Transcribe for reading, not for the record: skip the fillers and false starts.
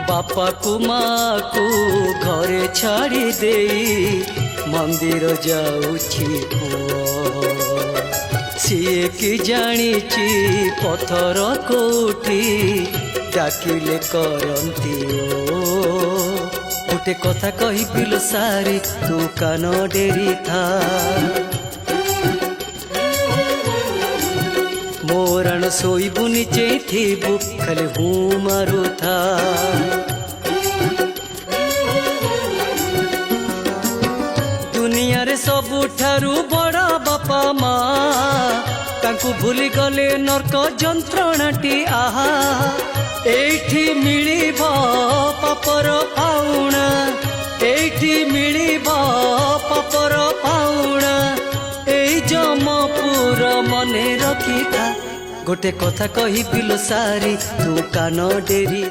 बापा को माँ को घरे छाड़ी दे मंदिर जाऊछि पुओ सीए कि जानिछि पथर कोठी डाकिले करंती ओ गोटे कथा कही पिलो सारी तू कान डेरी था मोराण शोबुनि चेथिबु खाली हूँ मारू था दुनिया रे सबुठारु बड़ा बापा माँ तांकु भूली गले नरक जंत्रणाटी आहा एठी मिलिब पापर पाउणा एठी मिलिब पापर पाउणा एई जमपुर मने रखी था गोटे कथा कही पिलो सारी तू कान डेरी।